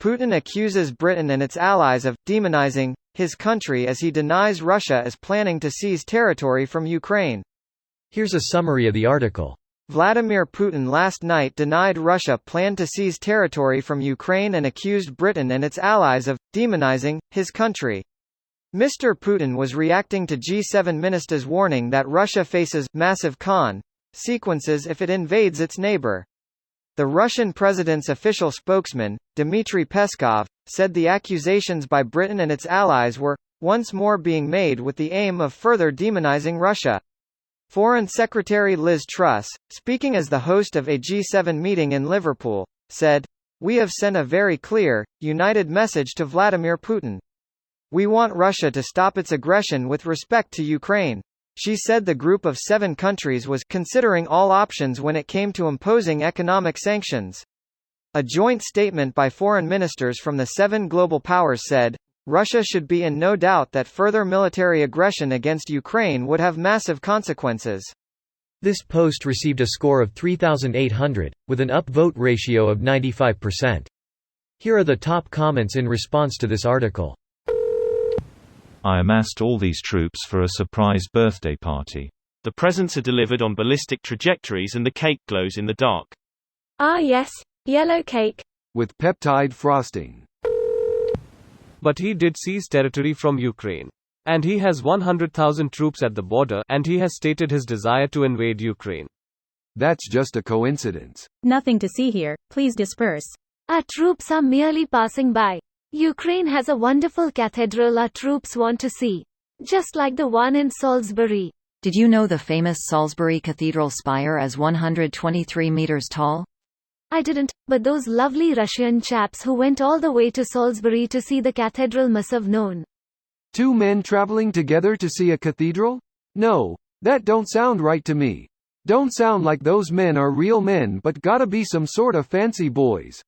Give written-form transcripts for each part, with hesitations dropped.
Putin accuses Britain and its allies of demonizing his country as he denies Russia is planning to seize territory from Ukraine. Here's a summary of the article. Vladimir Putin last night denied Russia planned to seize territory from Ukraine and accused Britain and its allies of demonizing his country. Mr. Putin was reacting to G7 ministers' warning that Russia faces massive consequences if it invades its neighbor. The Russian president's official spokesman, Dmitry Peskov, said the accusations by Britain and its allies were, once more being made with the aim of further demonizing Russia. Foreign Secretary Liz Truss, speaking as the host of a G7 meeting in Liverpool, said, "We have sent a very clear, united message to Vladimir Putin. We want Russia to stop its aggression with respect to Ukraine." She said the group of 7 countries was considering all options when it came to imposing economic sanctions. A joint statement by foreign ministers from the 7 global powers said, Russia should be in no doubt that further military aggression against Ukraine would have massive consequences. This post received a score of 3,800, with an upvote ratio of 95%. Here are the top comments in response to this article. I amassed all these troops for a surprise birthday party. The presents are delivered on ballistic trajectories and the cake glows in the dark. Ah yes, yellow cake. With peptide frosting. But he did seize territory from Ukraine. And he has 100,000 troops at the border, and he has stated his desire to invade Ukraine. That's just a coincidence. Nothing to see here, please disperse. Our troops are merely passing by. Ukraine has a wonderful cathedral our troops want to see. Just like the one in Salisbury. Did you know the famous Salisbury Cathedral spire is 123 meters tall? I didn't, but those lovely Russian chaps who went all the way to Salisbury to see the cathedral must have known. 2 men traveling together to see a cathedral? No, that don't sound right to me. Don't sound like those men are real men but gotta be some sort of fancy boys.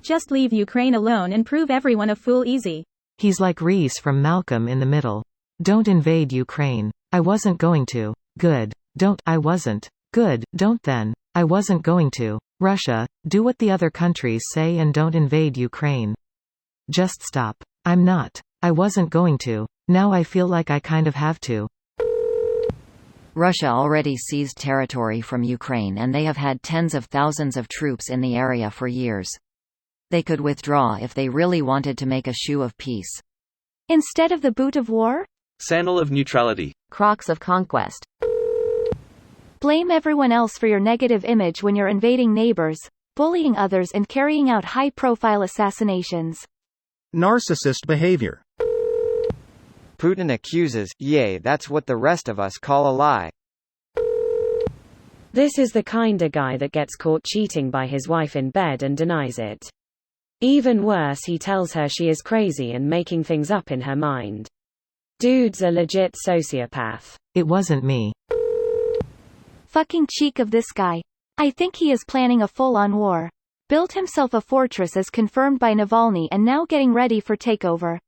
Just leave Ukraine alone and prove everyone a fool easy. He's like Reese from Malcolm in the Middle. Don't invade Ukraine. I wasn't going to. Good. Don't. I wasn't. Good. Don't then. I wasn't going to. Russia, do what the other countries say and don't invade Ukraine. Just stop. I'm not. I wasn't going to. Now I feel like I kind of have to. Russia already seized territory from Ukraine and they have had tens of thousands of troops in the area for years. They could withdraw if they really wanted to make a shoe of peace. Instead of the boot of war? Sandal of neutrality. Crocs of conquest. Blame everyone else for your negative image when you're invading neighbors, bullying others and carrying out high-profile assassinations. Narcissist behavior. Putin accuses, yay, that's what the rest of us call a lie. This is the kinda guy that gets caught cheating by his wife in bed and denies it. Even worse, he tells her she is crazy and making things up in her mind. Dude's a legit sociopath. It wasn't me. Fucking cheek of this guy. I think he is planning a full-on war. Built himself a fortress as confirmed by Navalny and now getting ready for takeover.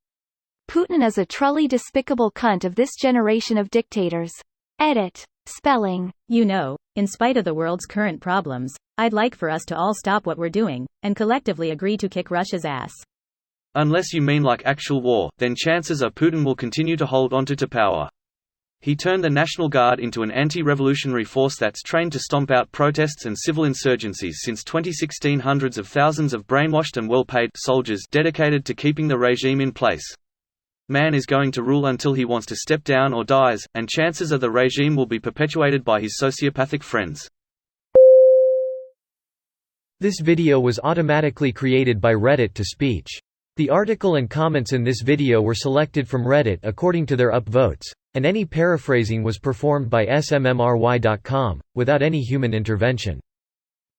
Putin is a truly despicable cunt of this generation of dictators. Edit. Spelling. You know, in spite of the world's current problems, I'd like for us to all stop what we're doing, and collectively agree to kick Russia's ass. Unless you mean like actual war, then chances are Putin will continue to hold onto to power. He turned the National Guard into an anti-revolutionary force that's trained to stomp out protests and civil insurgencies since 2016. Hundreds of thousands of brainwashed and well-paid soldiers dedicated to keeping the regime in place. Man is going to rule until he wants to step down or dies, and chances are the regime will be perpetuated by his sociopathic friends. This video was automatically created by Reddit to speech. The article and comments in this video were selected from Reddit according to their upvotes, and any paraphrasing was performed by smmry.com, without any human intervention.